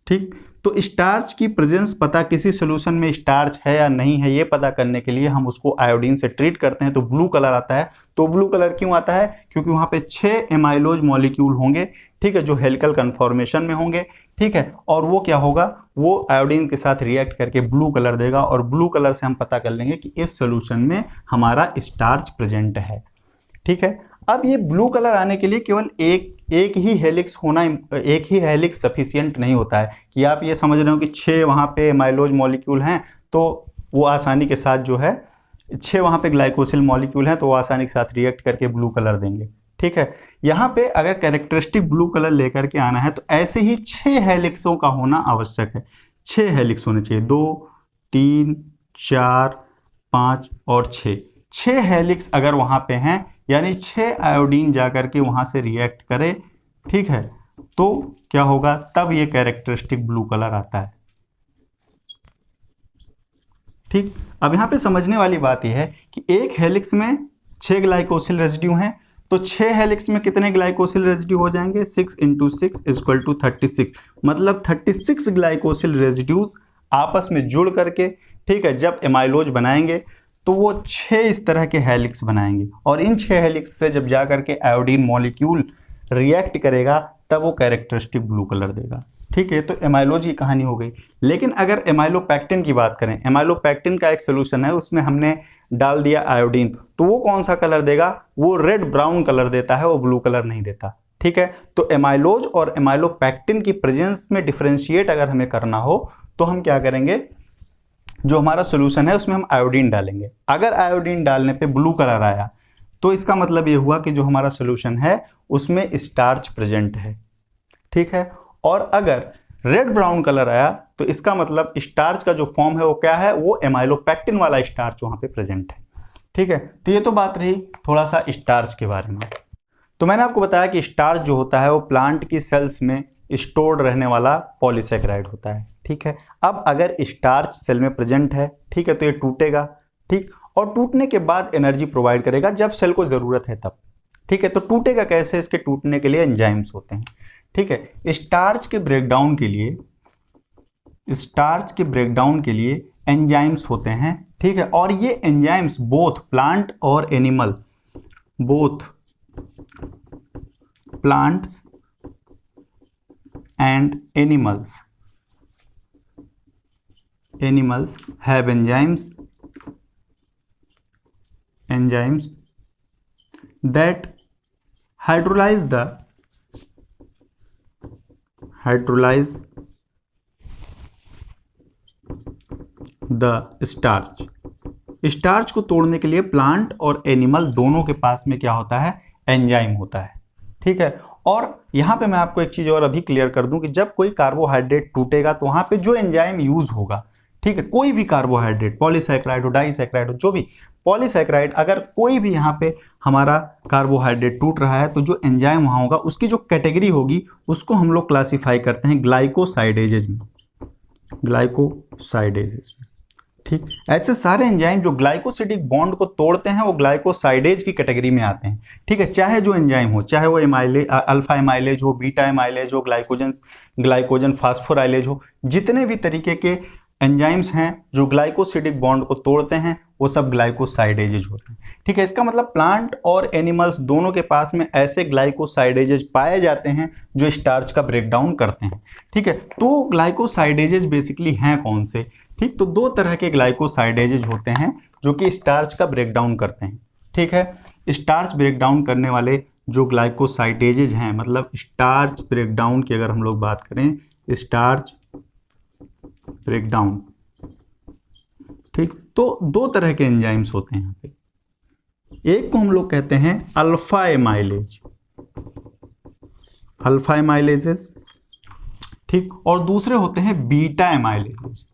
ठीक, तो स्टार्च की प्रेजेंस पता, किसी सोल्यूशन में स्टार्च है या नहीं है ये पता करने के लिए हम उसको आयोडीन से ट्रीट करते हैं तो ब्लू कलर आता है। तो ब्लू कलर क्यों आता है, क्योंकि वहां पे 6 एमाइलोज मॉलिक्यूल होंगे। ठीक है, जो हेलिकल कन्फॉर्मेशन में होंगे। ठीक है, और वो क्या होगा, वो आयोडीन के साथ रिएक्ट करके ब्लू कलर देगा और ब्लू कलर से हम पता कर लेंगे कि इस सोल्यूशन में हमारा स्टार्च प्रेजेंट है। ठीक है, अब ये ब्लू कलर आने के लिए केवल एक ही हेलिक्स होना, एक ही हेलिक्स सफिशियंट नहीं होता है कि आप ये समझ रहे हो कि 6 वहाँ पे एमाइलोज मॉलिक्यूल हैं तो वो आसानी के साथ जो है 6 वहाँ पे ग्लाइकोसिल मॉलिक्यूल हैं तो वो आसानी के साथ रिएक्ट करके ब्लू कलर देंगे। ठीक है, यहाँ पे अगर कैरेक्टरिस्टिक ब्लू कलर लेकर के आना है तो ऐसे ही 6 हेलिक्सों का होना आवश्यक है। 6 हेलिक्स होने चाहिए, 2, 3, 4, 5 और 6 हेलिक्स अगर वहाँ पे हैं, यानी 6 आयोडीन जाकर के वहां से रिएक्ट करे। ठीक है, तो क्या होगा, तब ये कैरेक्टरिस्टिक ब्लू कलर आता है। ठीक, अब यहां पे समझने वाली बात यह है कि एक हेलिक्स में 6 ग्लाइकोसिल रेजिड्यू हैं तो 6 हेलिक्स में कितने ग्लाइकोसिल रेजिड्यू हो जाएंगे, 6 × 6 = 36। मतलब 36 ग्लाइकोसिल रेजिड्यूज आपस में जुड़ करके, ठीक है, जब एमाइलोज बनाएंगे तो वो 6 इस तरह के हेलिक्स बनाएंगे और इन 6 हेलिक्स से जब जा करके आयोडीन मॉलिक्यूल रिएक्ट करेगा तब वो कैरेक्टरिस्टिक ब्लू कलर देगा। ठीक है, तो एमाइलोज की कहानी हो गई। लेकिन अगर एमाइलोपेक्टिन की बात करें, एमाइलोपेक्टिन का एक सोल्यूशन है, उसमें हमने डाल दिया आयोडीन, तो वो कौन सा कलर देगा, वो रेड ब्राउन कलर देता है, वो ब्लू कलर नहीं देता। ठीक है, तो एमाइलोज और एमाइलोपेक्टिन की प्रेजेंस में डिफरेंशिएट अगर हमें करना हो तो हम क्या करेंगे, जो हमारा सोल्यूशन है उसमें हम आयोडीन डालेंगे। अगर आयोडीन डालने पे ब्लू कलर आया तो इसका मतलब ये हुआ कि जो हमारा सोल्यूशन है उसमें स्टार्च प्रेजेंट है। ठीक है, और अगर रेड ब्राउन कलर आया तो इसका मतलब स्टार्च का जो फॉर्म है वो क्या है, वो एमाइलोपेक्टिन वाला स्टार्च वहां पे प्रेजेंट है। ठीक है, तो ये तो बात रही थोड़ा सा स्टार्च के बारे में। तो मैंने आपको बताया कि स्टार्च जो होता है वो प्लांट की सेल्स में स्टोर्ड रहने वाला पॉलीसेकेराइड होता है। ठीक है, अब अगर स्टार्च सेल में प्रेजेंट है, ठीक है, तो ये टूटेगा। ठीक, और टूटने के बाद एनर्जी प्रोवाइड करेगा जब सेल को जरूरत है तब। ठीक है, तो टूटेगा कैसे, इसके टूटने के लिए एंजाइम्स होते हैं। ठीक है, स्टार्च के ब्रेकडाउन के लिए एंजाइम्स होते हैं। ठीक है, और ये एंजाइम्स बोथ प्लांट और animal, both plants and animals have enzymes that hydrolyze the starch को तोड़ने के लिए प्लांट और एनिमल दोनों के पास में क्या होता है, एंजाइम होता है। ठीक है, और यहां पे मैं आपको एक चीज और अभी क्लियर कर दूं कि जब कोई कार्बोहाइड्रेट टूटेगा तो वहां पे जो एंजाइम यूज होगा, ठीक है, कोई भी कार्बोहाइड्रेट, पॉलीसैकेराइड हो, डाइसैकेराइड हो, जो भी पॉलीसैकेराइड, अगर कोई भी यहाँ पे हमारा कार्बोहाइड्रेट टूट रहा है तो जो एंजाइम वहाँ होगा उसकी जो कैटेगरी होगी उसको हम लोग क्लासिफाई करते हैं ग्लाइकोसाइडेजेज में, ठीक, ऐसे सारे एंजाइम जो ग्लाइकोसिडिक बॉन्ड को तोड़ते हैं वो ग्लाइकोसाइडेज की कैटेगरी में आते हैं। ठीक है, चाहे जो एंजाइम हो, चाहे वो अल्फा एमाइलेज हो, बीटा एमाइलेज हो, ग्लाइकोजन फास्फोराइलेज हो, जितने भी तरीके के एंजाइम्स हैं जो ग्लाइकोसिडिक बॉन्ड को तोड़ते हैं वो सब ग्लाइकोसाइडेजेज होते हैं। ठीक है, इसका मतलब प्लांट और एनिमल्स दोनों के पास में ऐसे ग्लाइकोसाइडेजेज पाए जाते हैं जो स्टार्च का ब्रेकडाउन करते हैं। ठीक है, तो ग्लाइकोसाइडेजेज बेसिकली हैं कौन से, ठीक, तो 2 तरह के ग्लाइकोसाइडेजेज होते हैं जो कि स्टार्च का ब्रेकडाउन करते हैं। ठीक है, स्टार्च ब्रेकडाउन करने वाले जो ग्लाइकोसाइडेजेज हैं, मतलब स्टार्च ब्रेकडाउन की अगर हम लोग बात करें, स्टार्च ब्रेकडाउन, ठीक, तो दो तरह के एंजाइम्स होते हैं यहाँ पे, एक को हम लोग कहते हैं अल्फा एमाइलेज, अल्फा एमाइलेजेस, ठीक, और दूसरे होते हैं बीटा एमाइलेजेस,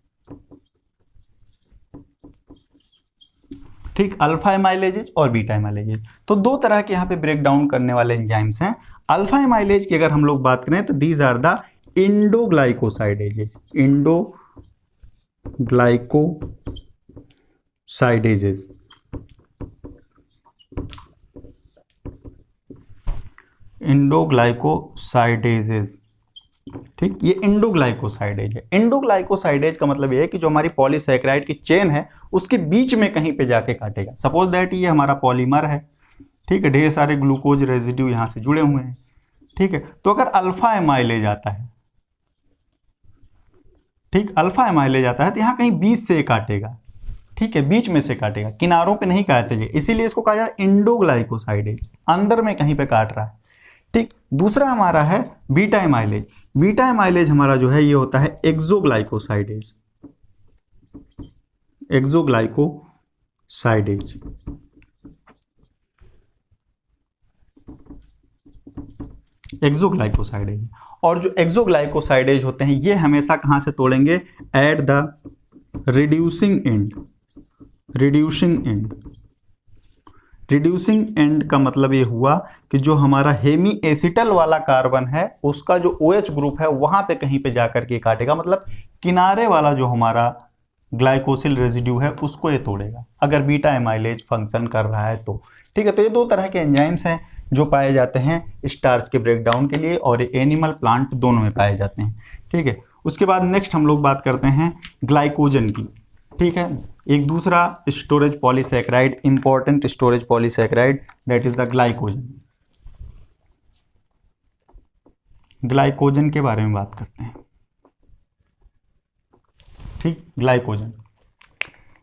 ठीक, अल्फा एमाइलेजेज और बीटा एमाइलेजेज। तो दो तरह के यहाँ पे ब्रेक डाउन करने वाले एंजाइम्स हैं। अल्फा एमाइलेज की अगर हम लोग बात करें तो दीज आर द इंडोग्लाइकोसाइडेजेस, इंडोग्लाइकोसाइडेजेस, इंडोग्लाइकोसाइडेजेस, ठीक, ये इंडोग्लाइकोसाइडेज है। इंडोग्लाइकोसाइडेज का मतलब ये है कि जो हमारी पॉलीसैकेराइड की चेन है उसके बीच में कहीं पे जाके काटेगा। सपोज दैट ये हमारा पॉलीमर है, ठीक है, ढेर सारे ग्लूकोज रेजिड्यू यहां से जुड़े हुए हैं, ठीक है, तो अगर अल्फा एमाइलेज आता है, ठीक, अल्फा एमाइलेज आता है तो यहां कहीं बीच से काटेगा, ठीक है, बीच में से काटेगा, किनारों पे नहीं काटेगा, इसीलिए इसको कहा जाता है इंडोग्लाइकोसाइडेज, अंदर में कहीं पे काट रहा है, ठीक। दूसरा हमारा है बीटा एमाइलेज। बीटा एमाइलेज हमारा जो है ये होता है एक्सोग्लाइकोसाइडेज, एक्सोग्लाइकोसाइडेज, एक्सोग्लाइकोसाइडेज। और जो एक्सोग्लाइकोसाइडेज होते हैं ये हमेशा कहां से तोड़ेंगे, at the reducing and, reducing and, reducing and का मतलब ये हुआ कि जो हमारा हेमी एसिटल वाला कार्बन है उसका जो OH ग्रुप है वहां पे कहीं पे जाकर के काटेगा, मतलब किनारे वाला जो हमारा ग्लाइकोसिल रेजिड्यू है उसको ये तोड़ेगा अगर बीटा एमाइलेज फंक्शन कर रहा है तो, ठीक है। तो ये दो तरह के एंजाइम्स हैं जो पाए जाते हैं स्टार्च के ब्रेकडाउन के लिए, और एनिमल प्लांट दोनों में पाए जाते हैं, ठीक है। उसके बाद नेक्स्ट हम लोग बात करते हैं ग्लाइकोजन की, ठीक है, एक दूसरा storage polysaccharide, important storage polysaccharide, that is the glycogen. Glycogen के बारे में बात करते हैं, ठीक, ग्लाइकोजन।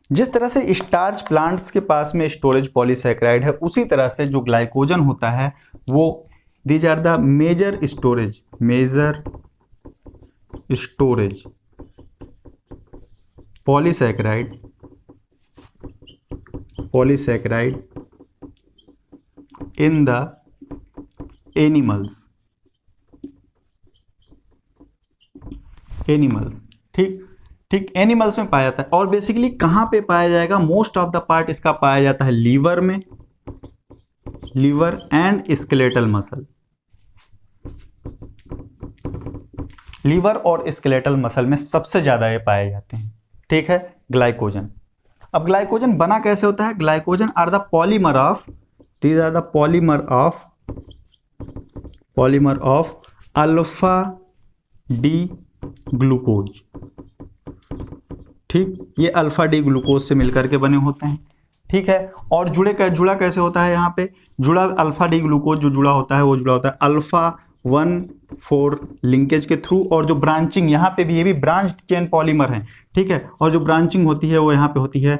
जिस तरह से स्टार्च प्लांट्स के पास में स्टोरेज पॉलीसैकेराइड है उसी तरह से जो ग्लाइकोजन होता है वो these are the major storage, major storage polysaccharide, polysaccharide in the animals, animals, ठीक, ठीक, एनिमल्स में पाया जाता है। और बेसिकली कहां पे पाया जाएगा, मोस्ट ऑफ द पार्ट इसका पाया जाता है लीवर में, liver and skeletal muscle, liver और स्केलेटल मसल में सबसे ज्यादा ये पाए जाते हैं, ठीक है, ग्लाइकोजन। अब ग्लाइकोजन बना कैसे होता है, glycogen are the polymer of, these are the polymer of alpha D glucose, ठीक, ये अल्फा डी ग्लूकोज से मिलकर के बने होते हैं, ठीक है। और जुड़ा कैसे होता है, यहाँ पे जुड़ा अल्फा डी ग्लूकोज जो जुड़ा होता है वो जुड़ा होता है अल्फा 1,4 लिंकेज के थ्रू, और जो ब्रांचिंग यहाँ पे भी, ये भी ब्रांच्ड चेन पॉलीमर है, ठीक है, और जो ब्रांचिंग होती है वो यहाँ पे होती है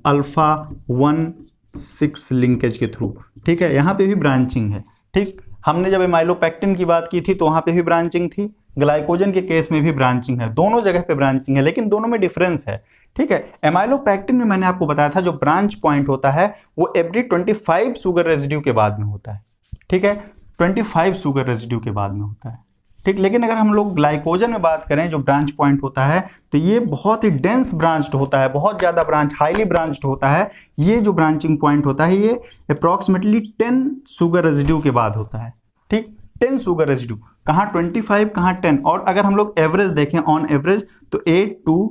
अल्फा 1,6 लिंकेज के थ्रू, ठीक है, यहाँ पे भी ब्रांचिंग है, ठीक। हमने जब एमाइलोपेक्टिन की बात की थी तो वहाँ पे भी ब्रांचिंग थी, ग्लाइकोजन के केस में भी ब्रांचिंग है, दोनों जगह पे ब्रांचिंग है, लेकिन दोनों में डिफरेंस है, ठीक है। एमाइलोपेक्टिन में मैंने आपको बताया था जो ब्रांच पॉइंट होता है वो एवरी 25 शुगर रेजिड्यू के बाद में होता है, ठीक है, 25 शुगर रेजिड्यू के बाद में होता है, ठीक। लेकिन अगर हम लोग ग्लाइकोजन में बात करें जो ब्रांच पॉइंट होता है तो ये बहुत ही डेंस ब्रांच्ड होता है, बहुत ज़्यादा ब्रांच, हाईली ब्रांच्ड होता है। ये जो ब्रांचिंग पॉइंट होता है ये अप्रॉक्सीमेटली 10 शुगर रेजिड्यू के बाद होता है, ठीक, 10 शुगर रेजिड्यू, कहाँ 25 कहाँ 10। और अगर हम लोग एवरेज देखें ऑन एवरेज तो 8 to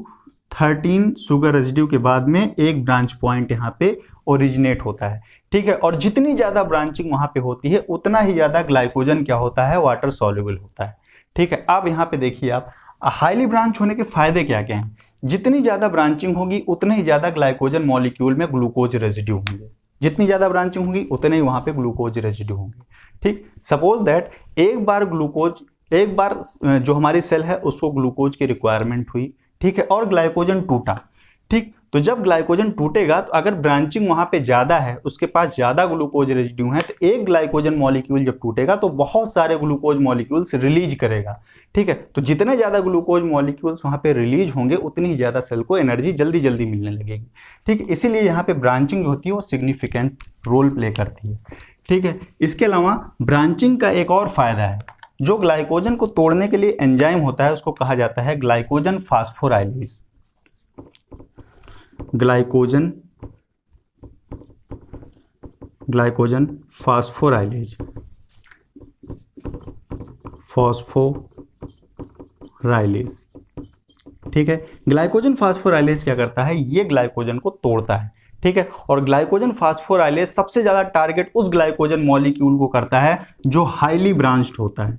13 शुगर रेजिड्यू के बाद में एक ब्रांच पॉइंट यहाँ पे ओरिजिनेट होता है, ठीक है। और जितनी ज़्यादा ब्रांचिंग वहाँ पे होती है उतना ही ज़्यादा ग्लाइकोजन क्या होता है, वाटर सॉल्युबल होता है, ठीक है। अब यहाँ पे देखिए आप हाईली ब्रांच होने के फायदे क्या क्या हैं, जितनी ज़्यादा ब्रांचिंग होगी उतने ही ज़्यादा ग्लाइकोजन मॉलिक्यूल में ग्लूकोज रेजिड्यू होंगे, जितनी ज़्यादा ब्रांचिंग होगी उतने ही वहाँ पे ग्लूकोज रेजिड्यू होंगे, ठीक। सपोज दैट एक बार जो हमारी सेल है उसको ग्लूकोज की रिक्वायरमेंट हुई, ठीक है, और ग्लाइकोजन टूटा, ठीक, तो जब ग्लाइकोजन टूटेगा तो अगर ब्रांचिंग वहां पे ज्यादा है, उसके पास ज्यादा ग्लूकोज रेजिड्यू है, तो एक ग्लाइकोजन मॉलिक्यूल जब टूटेगा तो बहुत सारे ग्लूकोज मॉलिक्यूल्स रिलीज करेगा। ठीक है, तो जितने ज्यादा ग्लूकोज मॉलिक्यूल्स वहां पे रिलीज होंगे उतनी ही ज्यादा सेल को एनर्जी जल्दी जल्दी मिलने लगेगी। ठीक है, इसीलिए यहाँ पे ब्रांचिंग जो होती है वो सिग्निफिकेंट रोल प्ले करती है। ठीक है, इसके अलावा ब्रांचिंग का एक और फायदा है, जो ग्लाइकोजन को तोड़ने के लिए एंजाइम होता है उसको कहा जाता है glycogen phosphorylase. Glycogen phosphorylase, phosphorylase. ठीक है, ग्लाइकोजन फास्फोराइलेज क्या करता है, ये ग्लाइकोजन को तोड़ता है। ठीक है, और ग्लाइकोजन फास्फोराइलेज सबसे ज्यादा टारगेट उस ग्लाइकोजन मॉलिक्यूल को करता है जो हाईली ब्रांच्ड होता है,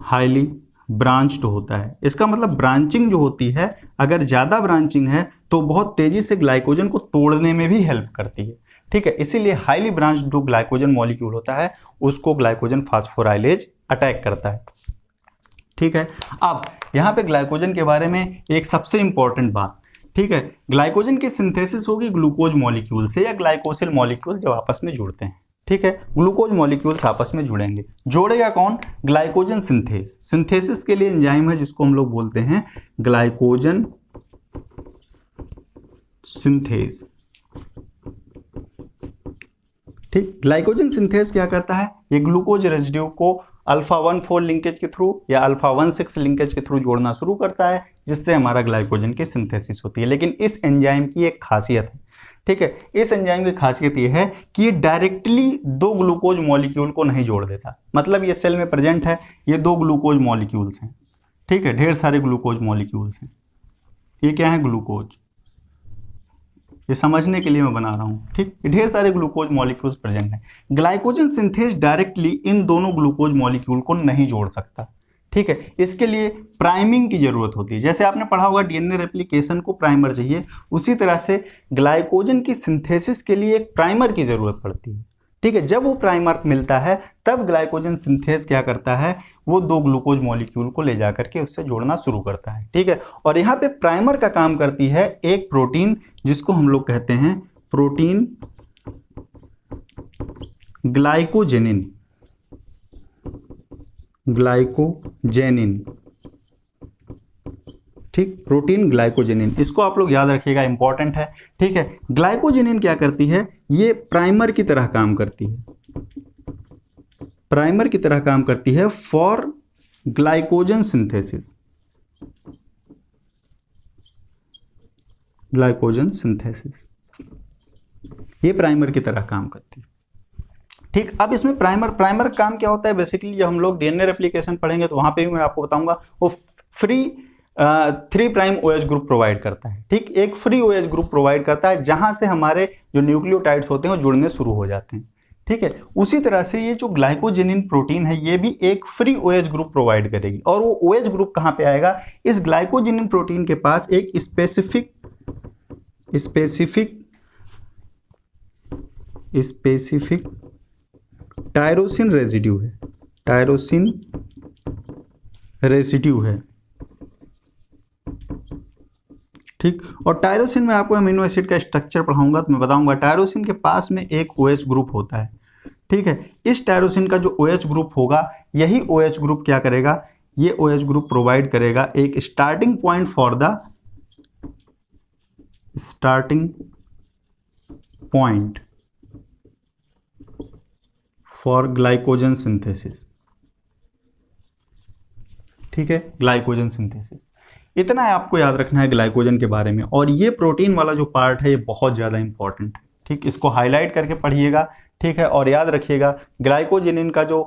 हाईली ब्रांच्ड होता है। इसका मतलब ब्रांचिंग जो होती है, अगर ज्यादा ब्रांचिंग है तो बहुत तेजी से ग्लाइकोजन को तोड़ने में भी हेल्प करती है। ठीक है, इसीलिए हाईली ब्रांच्ड जो ग्लाइकोजन मॉलिक्यूल होता है उसको ग्लाइकोजन फास्फोराइलेज अटैक करता है। ठीक है, अब यहाँ पे ग्लाइकोजन के बारे में एक सबसे इंपॉर्टेंट बात, ठीक है, ग्लाइकोजन की सिंथेसिस होगी ग्लूकोज मॉलिक्यूल से या ग्लाइकोसिल मॉलिक्यूल जब आपस में जुड़ते हैं। ठीक है, ग्लूकोज मॉलिक्यूल्स आपस में जुड़ेंगे, जोड़ेगा कौन, ग्लाइकोजन सिंथेस। सिंथेसिस के लिए एंजाइम है जिसको हम लोग बोलते हैं ग्लाइकोजन सिंथेस। ठीक, ग्लाइकोजन सिंथेस क्या करता है, ये ग्लूकोज रेजिड्यू को अल्फा 1,4 लिंकेज के थ्रू या अल्फा 1,6 लिंकेज के थ्रू जोड़ना शुरू करता है, जिससे हमारा ग्लाइकोजन की सिंथेसिस होती है। लेकिन इस एंजाइम की एक खासियत है, ठीक है, इस एंजाइम की खासियत ये है कि ये डायरेक्टली दो ग्लूकोज मॉलिक्यूल को नहीं जोड़ देता। मतलब ये सेल में प्रेजेंट है, ये दो ग्लूकोज मॉलिक्यूल्स हैं। ठीक है, ढेर सारे ग्लूकोज मॉलिक्यूल्स हैं। ये क्या है, ग्लूकोज, ये समझने के लिए मैं बना रहा हूं। ठीक, ढेर सारे ग्लूकोज मॉलिक्यूल्स प्रेजेंट हैं। ग्लाइकोजन सिंथेस डायरेक्टली इन दोनों ग्लूकोज मॉलिक्यूल को नहीं जोड़ सकता। ठीक है, इसके लिए प्राइमिंग की जरूरत होती है। जैसे आपने पढ़ा होगा डीएनए रेप्लिकेशन को प्राइमर चाहिए, उसी तरह से ग्लाइकोजन की सिंथेसिस के लिए एक प्राइमर की जरूरत पड़ती है। ठीक है, जब वो प्राइमर मिलता है तब ग्लाइकोजन सिंथेस क्या करता है, वो दो ग्लूकोज मॉलिक्यूल को ले जाकर के उससे जोड़ना शुरू करता है। ठीक है, और यहाँ पे प्राइमर का काम करती है एक प्रोटीन जिसको हम लोग कहते हैं प्रोटीन ग्लाइकोजेनिन। ग्लाइकोजेनिन, ठीक, प्रोटीन ग्लाइकोजेनिन, इसको आप लोग याद रखिएगा, इंपॉर्टेंट है। ठीक है, ग्लाइकोजेनिन क्या करती है, ये प्राइमर की तरह काम करती है, प्राइमर की तरह काम करती है for glycogen synthesis. Glycogen synthesis, ये प्राइमर की तरह काम करती है। ठीक, अब इसमें प्राइमर काम क्या होता है, बेसिकली जब हम लोग डीएनए रेप्लिकेशन पढ़ेंगे तो वहां पे भी मैं आपको बताऊंगा, वो free 3 prime OH group provide करता है। ठीक, एक फ्री OH ग्रुप प्रोवाइड करता है जहां से हमारे जो न्यूक्लियोटाइड्स होते हैं वो जुड़ने शुरू हो जाते हैं। ठीक है, उसी तरह से ये जो ग्लाइकोजेनिन प्रोटीन है ये भी एक फ्री OH ग्रुप प्रोवाइड करेगी। और वो OH ग्रुप कहां पे आएगा, इस ग्लाइकोजेनिन प्रोटीन के पास एक स्पेसिफिक टायरोसिन रेजिड्यू है, टायरोसिन रेजिड्यू है। ठीक, और टायरोसिन में आपको अमीनो एसिड का स्ट्रक्चर पढ़ाऊंगा तो मैं बताऊंगा, टायरोसिन के पास में एक OH ग्रुप होता है। ठीक है, इस टायरोसिन का जो OH ग्रुप होगा, यही OH ग्रुप क्या करेगा, ये OH ग्रुप प्रोवाइड करेगा एक starting point for glycogen synthesis. ठीक है, ग्लाइकोजन सिंथेसिस, इतना है आपको याद रखना है ग्लाइकोजन के बारे में। और ये प्रोटीन वाला जो पार्ट है ये बहुत ज़्यादा इंपॉर्टेंट है। ठीक, इसको हाईलाइट करके पढ़िएगा। ठीक है, और याद रखिएगा ग्लाइकोजेनिन का जो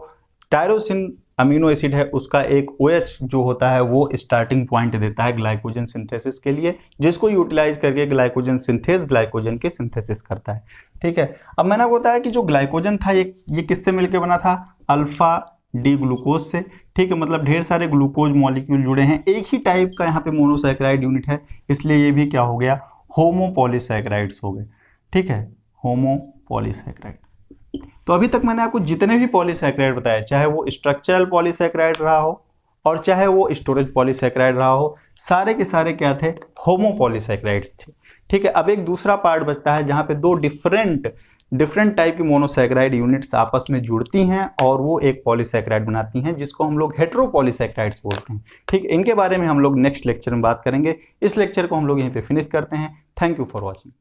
टायरोसिन अमीनो एसिड है उसका एक OH जो होता है वो स्टार्टिंग पॉइंट देता है ग्लाइकोजन सिंथेसिस के लिए, जिसको यूटिलाइज करके ग्लाइकोजन सिंथेस ग्लाइकोजन की सिंथेसिस करता है। ठीक है, अब मैंने आपको बताया कि जो ग्लाइकोजन था ये किससे मिलकर बना था, अल्फा डी ग्लूकोज से। ठीक है, मतलब ढेर सारे ग्लूकोज मॉलिक्यूल जुड़े हैं, एक ही टाइप का यहाँ पे मोनोसैकेराइड यूनिट है, इसलिए ये भी क्या हो गया, होमोपॉलीसैकेराइड्स हो गए। ठीक है, होमोपॉलीसैकेराइड। तो अभी तक मैंने आपको जितने भी पॉलीसैकेराइड बताया, चाहे वो स्ट्रक्चरल पॉलीसैकेराइड रहा हो और चाहे वो स्टोरेज पॉलीसैकेराइड रहा हो, सारे के सारे क्या थे, होमोपॉलीसैकेराइड्स थे। ठीक है। अब एक दूसरा पार्ट बचता है जहां पे दो डिफरेंट टाइप की मोनोसैकेराइड यूनिट्स आपस में जुड़ती हैं और वो एक पॉलीसैकेराइड बनाती हैं, जिसको हम लोग हेटेरोपॉलीसैकेराइड्स बोलते हैं। ठीक, इनके बारे में हम लोग नेक्स्ट लेक्चर में बात करेंगे। इस लेक्चर को हम लोग यहीं पे फिनिश करते हैं। Thank you for watching.